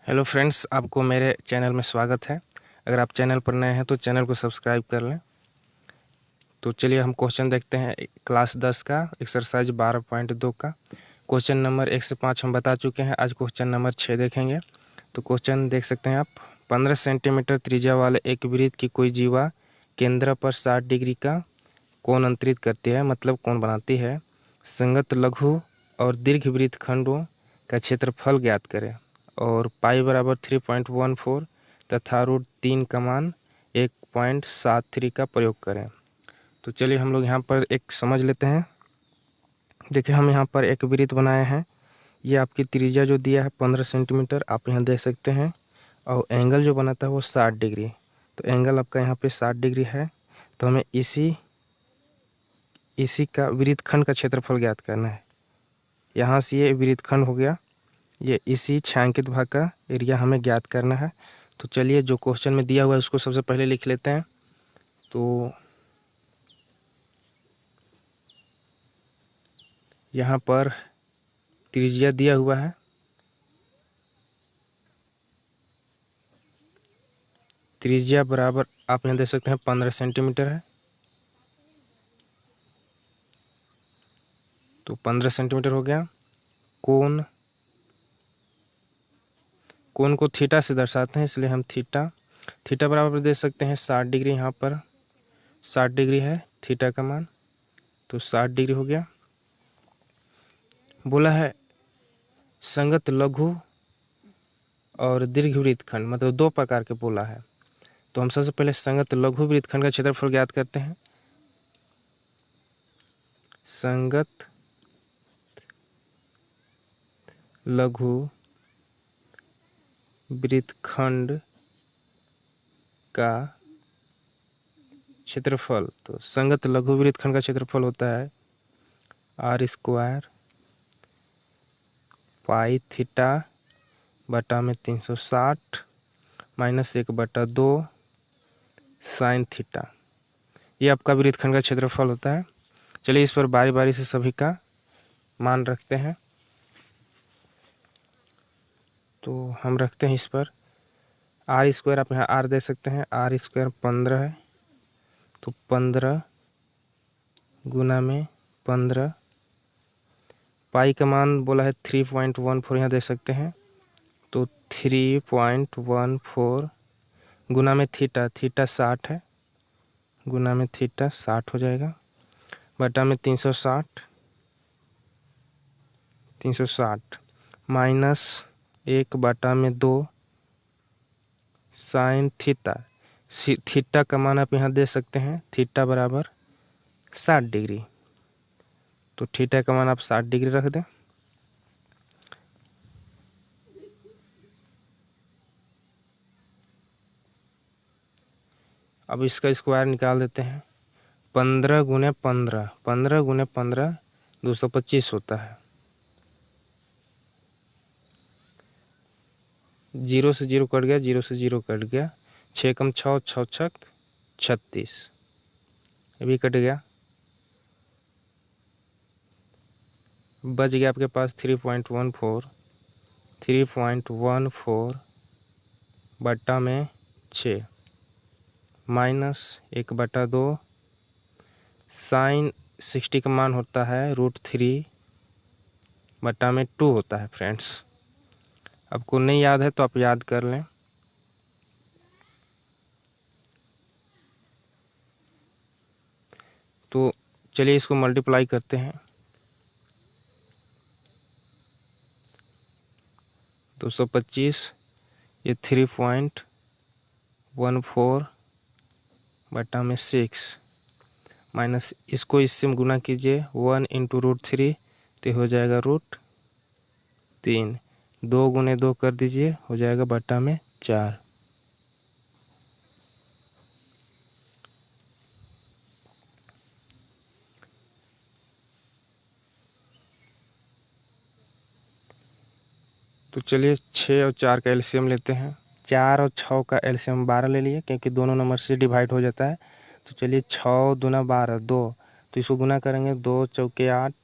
Hello friends, आपको मेरे channel में स्वागत है। अगर आप चैनल पर नए हैं तो चैनल को सब्सक्राइब कर लें। तो चलिए हम क्वेश्चन देखते हैं। क्लास 10 का एक्सरसाइज 12.2 का क्वेश्चन नंबर 1 से 5 हम बता चुके हैं। आज क्वेश्चन नंबर 6 देखेंगे। तो क्वेश्चन देख सकते हैं आप। 15 सेंटीमीटर त्रिज्या वाले एक वृत्त की कोई जीवा केंद्र पर 60 डिग्री का कोण अंतरित करती है, मतलब कोण बनाती है। संगत लघु और दीर्घ वृत्त खंडों का क्षेत्रफल ज्ञात करें और पाई बराबर 3.14 तथा √3 का मान 1.73 का प्रयोग करें। तो चलिए हम लोग यहाँ पर एक समझ लेते हैं। देखिए, हम यहाँ पर एक वृत्त बनाए हैं। ये आपकी त्रिज्या जो दिया है 15 सेंटीमीटर, आप यहाँ देख सकते हैं। और एंगल जो बनाता है वो 60 डिग्री। तो एंगल आपका यहाँ पे 60 डिग्री है। तो हमें इसी का वृत्तखंड का क्षेत्रफल ज्ञात करना है। यहाँ से ये वृत्तखंड हो गया, ये इसी छायांकित भाग का एरिया हमें ज्ञात करना है। तो चलिए जो क्वेश्चन में दिया हुआ है उसको सबसे पहले लिख लेते हैं। तो यहाँ पर त्रिज्या दिया हुआ है, त्रिज्या बराबर आप यहाँ देख सकते हैं 15 सेंटीमीटर है। तो 15 सेंटीमीटर हो गया। कोण को थीटा से दर्शाते हैं, इसलिए हम थीटा बराबर दे सकते हैं 60 डिग्री। यहाँ पर 60 डिग्री है थीटा का मान, तो 60 डिग्री हो गया। बोला है संगत लघु और दीर्घ वृत्तखंड, मतलब दो प्रकार के बोला है। तो हम सबसे पहले संगत लघु वृत्तखंड का क्षेत्रफल ज्ञात करते हैं। संगत लघु वृत्तखंड का क्षेत्रफल, तो संगत लघु वृत्तखंड का क्षेत्रफल होता है r² पाई थीटा बटा में 360 माइनस 1/2 साइन थीटा। ये आपका वृत्तखंड का क्षेत्रफल होता है। चलिए इस पर बारी बारी से सभी का मान रखते हैं। तो हम रखते हैं इस पर r², आप यहाँ r दे सकते हैं। r² 15 है, तो 15 गुना में 15। पाई का मान बोला है 3.14, यहाँ दे सकते हैं। तो 3.14 गुना में थीटा 60 है, गुना में थीटा 60 हो जाएगा, बटा में 360 माइनस 1/2 साइन थीटा। थीटा का मान आप यहाँ दे सकते हैं, थीटा बराबर 60 डिग्री। तो थीटा का मान आप 60 डिग्री रख दें। अब इसका स्क्वायर निकाल देते हैं। 15 गुने 15, 15 गुने 15 225 होता है। 0 से 0 कट गया, 0 से 0 कट गया। 6 कम 6, 6 छक 36, अभी कट गया। बच गया आपके पास 3.14 बटा में 6 माइनस 1/2 साइन 60 का मान होता है √3 बटा में 2 होता है। फ्रेंड्स, आपको नहीं याद है तो आप याद कर लें। तो चलिए इसको मल्टीप्लाई करते हैं। 225, ये 3.14 बटा में 6 माइनस इसको इससे गुना कीजिए 1 × √3, तो हो जाएगा √3। 2 गुने 2 कर दीजिए, हो जाएगा बटा में 4। तो चलिए 6 और 4 का एलसीएम लेते हैं। 4 और 6 का एलसीएम 12 ले लिए, क्योंकि दोनों नंबर से डिवाइड हो जाता है। तो चलिए 6 दूना 12 2, तो इसको गुना करेंगे। 2 चौके 8,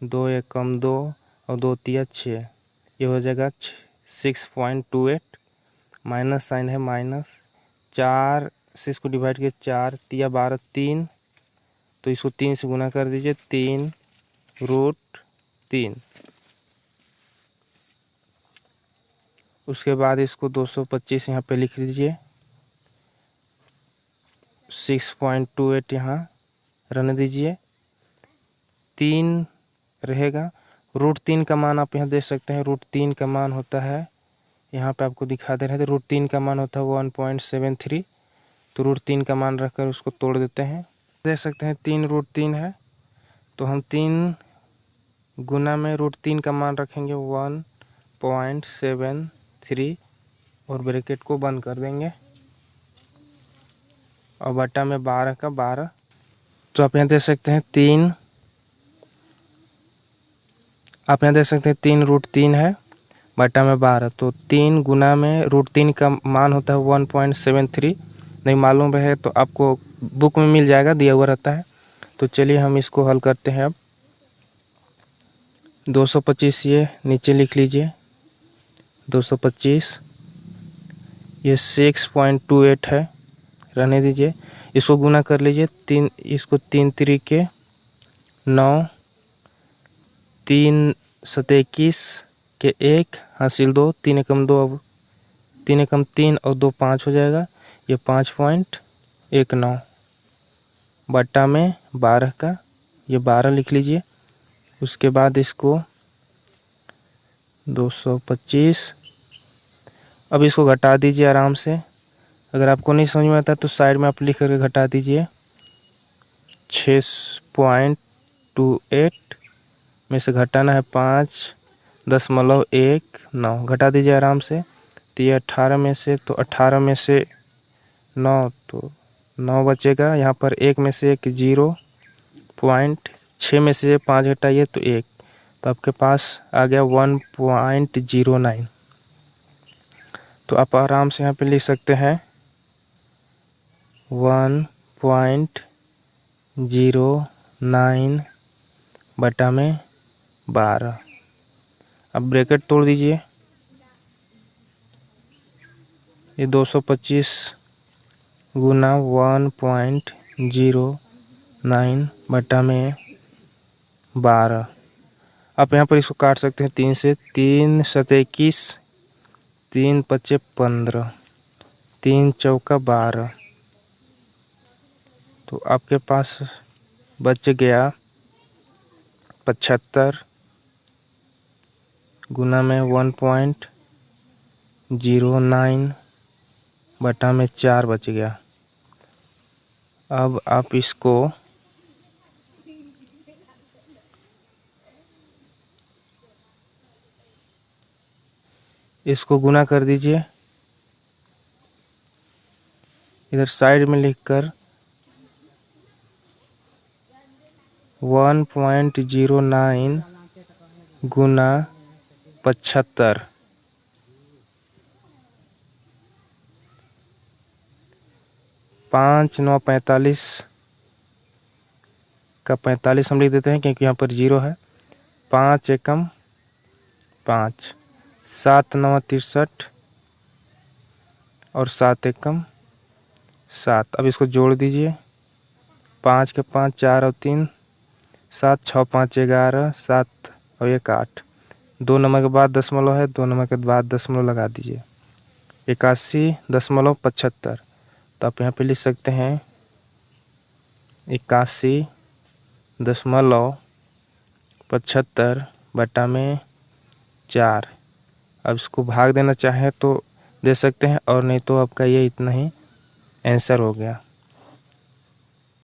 2 एकम 2 और 2 तिया 6, ये हो जाएगा 6.28, माइनस साइन है माइनस, 4 से इसको डिवाइड किया, 4 तिया 12 3, तो इसको 3 से गुना कर दीजिए, 3√3। उसके बाद इसको 225 यहाँ पे लिख लीजिए, 6.28 यहाँ रहने दीजिए, 3 रहेगा। √3 का मान आप यहाँ देख सकते हैं, √3 का मान होता है, यहाँ पे आपको दिखा दे रहे थे, √3 का मान होता है 1.73, तो √3 का मान रखकर उसको तोड़ देते हैं। देख सकते हैं 3√3 है, तो हम 3 गुना में √3 का मान रखेंगे 1.73 और ब्रैकेट को बंद कर देंगे और बटा में 12 का 12। तो आप यहाँ देख सकते हैं 3 3√3 है बटा में 12, तो 3 गुना में √3 का मान होता है 1.73। नहीं मालूम रहे तो आपको बुक में मिल जाएगा, दिया हुआ रहता है। तो चलिए हम इसको हल करते हैं। अब 225 ये नीचे लिख लीजिए, 225, ये 6.28 है, रहने दीजिए। इसको गुना कर लीजिए, 3, इसको 3 3 9, 3 7 21 के 1 हासिल 2, 3 एकम 2, अब 3 एकम 3 और 2 5 हो जाएगा, ये 5.19 बटा में 12 का, ये 12 लिख लीजिए। उसके बाद इसको 225, अब इसको घटा दीजिए आराम से। अगर आपको नहीं समझ में आता तो साइड में आप लिख करके घटा दीजिए। 6.28 में से घटाना है 5.19, घटा दीजिए आराम से। तो ये 18 में से, तो 18 में से 9, तो 9 बचेगा। यहाँ पर 1 में से 1 0.6 में से 5 घटाइए तो 1, तो आपके पास आ गया 1.09। तो आप आराम से यहाँ पे लिख सकते हैं 1.09 बटा में 12। अब ब्रैकेट तोड़ दीजिए, ये 225 गुना 1.09 बटा में 12। आप यहाँ पर इसको काट सकते हैं 3 से, 3 7 21, 3 5 15, 3 चौका 12, तो आपके पास बच गया 75 गुना में 1.09 बटा में 4 बच गया। अब आप इसको गुना कर दीजिए, इधर साइड में लिखकर 1.09 गुना 75, 5 9 45 का 45 हम लिख देते हैं क्योंकि यहाँ पर 0 है। 5 एकम 5, 7 9 63 और 7 एकम 7। अब इसको जोड़ दीजिए, 5 के 5 4 और 3 7, 6 5 11, 7 और 1 8। 2 नंबर के बाद दशमलव है, 2 नंबर के बाद दशमलव लगा दीजिए, 81.75। तो आप यहाँ पे लिख सकते हैं 81.75 बटा में 4। अब इसको भाग देना चाहें तो दे सकते हैं, और नहीं तो आपका ये इतना ही आंसर हो गया।